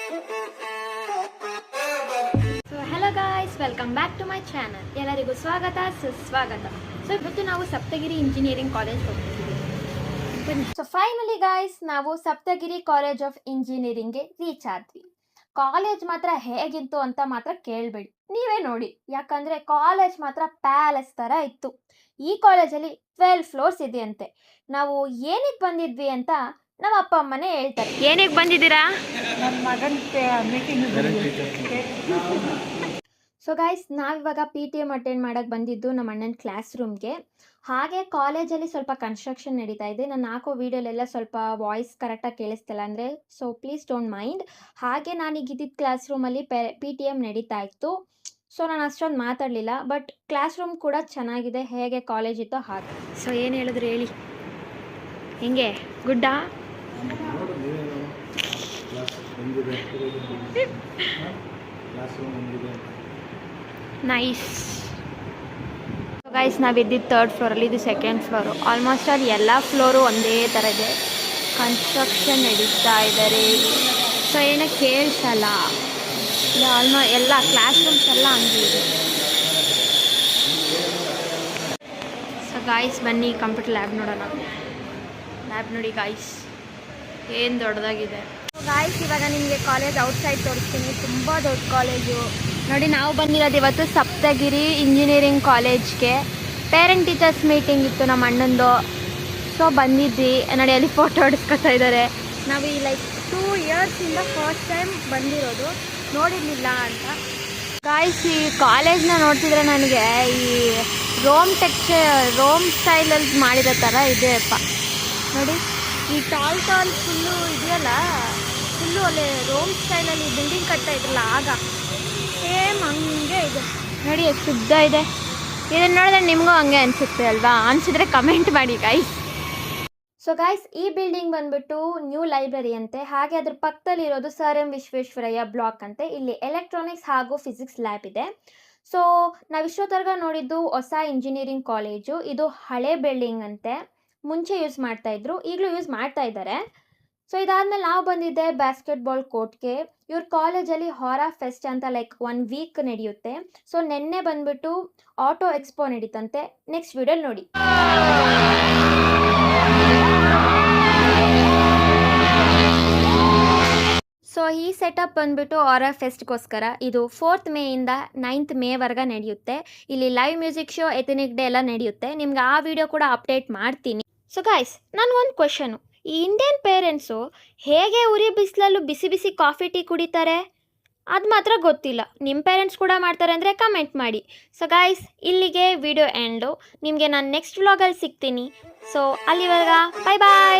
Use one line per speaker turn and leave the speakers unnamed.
So hello guys, welcome back to my channel. ಎಲ್ಲರಿಗೂ ಸ್ವಾಗತ ಸುಸ್ವಾಗತ. ಸೊ ಇವತ್ತು ನಾವು ಸಪ್ತಗಿರಿ ಇಂಜಿನಿಯರಿಂಗ್ ಕಾಲೇಜ್ ಹೋಗ್ತಿದ್ದೀವಿ. ಬನ್ನಿ. ಸೊ ಫೈನಲಿ ಗಾಯ್ಸ್, ನಾವು ಸಪ್ತಗಿರಿ ಕಾಲೇಜ್ ಆಫ್ ಇಂಜಿನಿಯರಿಂಗ್ಗೆ ರೀಚ್ ಆದ್ವಿ. ಕಾಲೇಜ್ ಮಾತ್ರ ಹೇಗಿತ್ತು ಅಂತ ಮಾತ್ರ ಕೇಳಬೇಡಿ, ನೀವೇ ನೋಡಿ. ಯಾಕಂದರೆ ಕಾಲೇಜ್ ಮಾತ್ರ ಪ್ಯಾಲೇಸ್ ಥರ ಇತ್ತು. ಈ ಕಾಲೇಜಲ್ಲಿ 12 ಫ್ಲೋರ್ಸ್ ಇದೆಯಂತೆ. ನಾವು ಏನಕ್ಕೆ ಬಂದಿದ್ವಿ ಅಂತ ನಮ್ಮ ಅಪ್ಪ ಅಮ್ಮನೇ ಹೇಳ್ತಾರೆ. ಏನಕ್ಕೆ ಬಂದಿದ್ದೀರಾ?
ನನ್ನ ಮಗನ ಮೀಟಿಂಗ್.
ಸೊ ಗೈಸ್, ನಾವಿವಾಗ PTM ಅಟೆಂಡ್ ಮಾಡೋಕ್ಕೆ ಬಂದಿದ್ದು ನಮ್ಮ ಅಣ್ಣನ ಕ್ಲಾಸ್ ರೂಮ್ಗೆ. ಹಾಗೆ ಕಾಲೇಜಲ್ಲಿ ಸ್ವಲ್ಪ ಕನ್ಸ್ಟ್ರಕ್ಷನ್ ನಡೀತಾ ಇದೆ. ನಾನು ಹಾಕೋ ವೀಡಿಯೋಲೆಲ್ಲ ಸ್ವಲ್ಪ ವಾಯ್ಸ್ ಕರೆಕ್ಟಾಗಿ ಕೇಳಿಸ್ತಿಲ್ಲ ಅಂದರೆ ಸೊ ಪ್ಲೀಸ್ ಡೋಂಟ್ ಮೈಂಡ್. ಹಾಗೆ ನಾನೀಗ ಇದ್ದಿದ್ದ ಕ್ಲಾಸ್ ರೂಮಲ್ಲಿ PTM ನಡೀತಾ ಇತ್ತು. ಸೊ ನಾನು ಅಷ್ಟೊಂದು ಮಾತಾಡಲಿಲ್ಲ, ಬಟ್ ಕ್ಲಾಸ್ ರೂಮ್ ಕೂಡ ಚೆನ್ನಾಗಿದೆ, ಹೇಗೆ ಕಾಲೇಜ್ ಇತ್ತೋ ಹಾಗೆ. ಸೊ ಏನು ಹೇಳಿದ್ರು ಹೇಳಿ, ಹೆಂಗೆ ಗುಡ್ಡ? ನೈಸ್. ಗೈಸ್, ನಾವಿದ್ದಿದ್ದು 3rd ಫ್ಲೋರಲ್ಲಿ, ಇದು 2nd ಫ್ಲೋರು. ಆಲ್ಮೋಸ್ಟ್ ಅಲ್ಲಿ ಎಲ್ಲ ಫ್ಲೋರು ಒಂದೇ ಥರ ಇದೆ. ಕನ್ಸ್ಟ್ರಕ್ಷನ್ ನಡೀತಾ ಇದ್ದಾರೆ. ಸೊ ಏನೋ ಕೇಳಿಸಲ್ಲ, ಎಲ್ಲ ಕ್ಲಾಸ್ ರೂಮ್ಸ್ ಎಲ್ಲ ಹಂಗೆ ಇದೆ. ಸೊ ಗಾಯ್ಸ್ ಬನ್ನಿ ಕಂಪ್ಯೂಟರ್ ಲ್ಯಾಬ್ ನೋಡೋಣ. ಲ್ಯಾಬ್ ನೋಡಿ ಗಾಯ್ಸ್, ಏನು ದೊಡ್ಡದಾಗಿದೆ. ಗಾಯ್ಸ್, ಇವಾಗ ನಿಮಗೆ ಕಾಲೇಜ್ ಔಟ್ಸೈಡ್ ತೋರಿಸ್ತೀನಿ. ತುಂಬ ದೊಡ್ಡ ಕಾಲೇಜು ನೋಡಿ. ನಾವು ಬಂದಿರೋದು ಇವತ್ತು ಸಪ್ತಗಿರಿ ಇಂಜಿನಿಯರಿಂಗ್ ಕಾಲೇಜ್ಗೆ. ಪೇರೆಂಟ್ ಟೀಚರ್ಸ್ ಮೀಟಿಂಗ್ ಇತ್ತು ನಮ್ಮ ಅಣ್ಣಂದು. ಸೊ ಬಂದಿದ್ವಿ ನೋಡಿ, ಅಲ್ಲಿ ಫೋಟೋ ಹೊಡಿಸ್ಕೊತಾ ಇದ್ದಾರೆ. ನಾವು ಈ 2 ಇಯರ್ಸಿಂದ ಫಸ್ಟ್ ಟೈಮ್ ಬಂದಿರೋದು, ನೋಡಿರಲಿಲ್ಲ ಅಂತ. ಗಾಯ್ಸ್, ಈ ಕಾಲೇಜ್ನ ನೋಡ್ತಿದ್ರೆ ನನಗೆ ಈ ರೋಮ್ ಸ್ಟೈಲಲ್ಲಿ ಮಾಡಿರೋ ಥರ ಇದೆಯಪ್ಪ ನೋಡಿ. ಈ ಟಾಲ್ ಫುಲ್ಲು ಇದೆಯಲ್ಲ, ಫುಲ್ಲು ಅಲ್ಲಿ ರೋಮ್ ಸ್ಟೈಲಲ್ಲಿ ಬಿಲ್ಡಿಂಗ್ ಕಟ್ತಾ ಇದ್ರಲ್ಲ ಆಗ ಸೇಮ್ ಹಂಗೆ ಇದೆ ನೋಡಿ. ಎಷ್ಟು ಉದ್ದ ಇದೆ. ಇದನ್ನು ನೋಡಿದ್ರೆ ನಿಮಗೂ ಹಂಗೆ ಅನಿಸುತ್ತೆ ಅಲ್ವಾ? ಅನಿಸಿದ್ರೆ ಕಮೆಂಟ್ ಮಾಡಿ ಗೈಸ್. ಸೊ ಗೈಸ್, ಈ ಬಿಲ್ಡಿಂಗ್ ಬಂದ್ಬಿಟ್ಟು ನ್ಯೂ ಲೈಬ್ರರಿ ಅಂತೆ. ಹಾಗೆ ಅದ್ರ ಪಕ್ಕದಲ್ಲಿರೋದು ಸರ್ ಎಂ ವಿಶ್ವೇಶ್ವರಯ್ಯ ಬ್ಲಾಕ್ ಅಂತೆ. ಇಲ್ಲಿ ಎಲೆಕ್ಟ್ರಾನಿಕ್ಸ್ ಹಾಗೂ ಫಿಸಿಕ್ಸ್ ಲ್ಯಾಬ್ ಇದೆ. ಸೊ ನಾವು ಇಷ್ಟೊತ್ತರ್ಗ ನೋಡಿದ್ದು ಹೊಸ ಇಂಜಿನಿಯರಿಂಗ್ ಕಾಲೇಜು. ಇದು ಹಳೆ ಬಿಲ್ಡಿಂಗ್ ಅಂತೆ. ಮುಂಚೆ ಯೂಸ್ ಮಾಡ್ತಾಯಿದ್ರು, ಈಗಲೂ ಯೂಸ್ ಮಾಡ್ತಾ ಇದ್ದಾರೆ. ಸೊ ಇದಾದಮೇಲೆ ನಾವು ಬಂದಿದ್ದೆ ಬಾಸ್ಕೆಟ್ಬಾಲ್ ಕೋರ್ಟ್ಗೆ. ಇವ್ರ ಕಾಲೇಜಲ್ಲಿ ಹಾರಾ ಫೆಸ್ಟ್ ಅಂತ 1 ವೀಕ್ ನಡೆಯುತ್ತೆ. ಸೊ ನೆನ್ನೆ ಬಂದ್ಬಿಟ್ಟು ಆಟೋ ಎಕ್ಸ್ಪೋ ನಡೀತಂತೆ. ನೆಕ್ಸ್ಟ್ ವಿಡಿಯೋ ನೋಡಿ. ಸೊ ಈ ಸೆಟಪ್ ಬಂದ್ಬಿಟ್ಟು ಹಾರಾ ಫೆಸ್ಟ್ಗೋಸ್ಕರ. ಇದು 4th ಮೇಯಿಂದ 9th ಮೇವರೆಗೆ ನಡೆಯುತ್ತೆ. ಇಲ್ಲಿ live music show, ethnic day ಎಲ್ಲ ನಡೆಯುತ್ತೆ. ನಿಮ್ಗೆ ಆ ವಿಡಿಯೋ ಕೂಡ ಅಪ್ಡೇಟ್ ಮಾಡ್ತೀನಿ. ಸೊ ಗೈಸ್, ನನಗೊಂದು ಕ್ವೆಶನು. ಈ ಇಂಡಿಯನ್ ಪೇರೆಂಟ್ಸು ಹೇಗೆ ಉರಿ ಬಿಸಿಲಲ್ಲೂ ಬಿಸಿ ಬಿಸಿ ಕಾಫಿ ಟೀ ಕುಡಿತಾರೆ? ಅದು ಮಾತ್ರ ಗೊತ್ತಿಲ್ಲ. ನಿಮ್ಮ ಪೇರೆಂಟ್ಸ್ ಕೂಡ ಮಾಡ್ತಾರೆ ಅಂದರೆ ಕಮೆಂಟ್ ಮಾಡಿ. ಸೊ ಗೈಸ್, ಇಲ್ಲಿಗೆ ವಿಡಿಯೋ ಎಂಡು. ನಿಮಗೆ ನಾನು ನೆಕ್ಸ್ಟ್ ವ್ಲಾಗಲ್ಲಿ ಸಿಗ್ತೀನಿ. ಸೊ ಅಲ್ಲಿವರೆಗೆ ಬಾಯ್ ಬಾಯ್.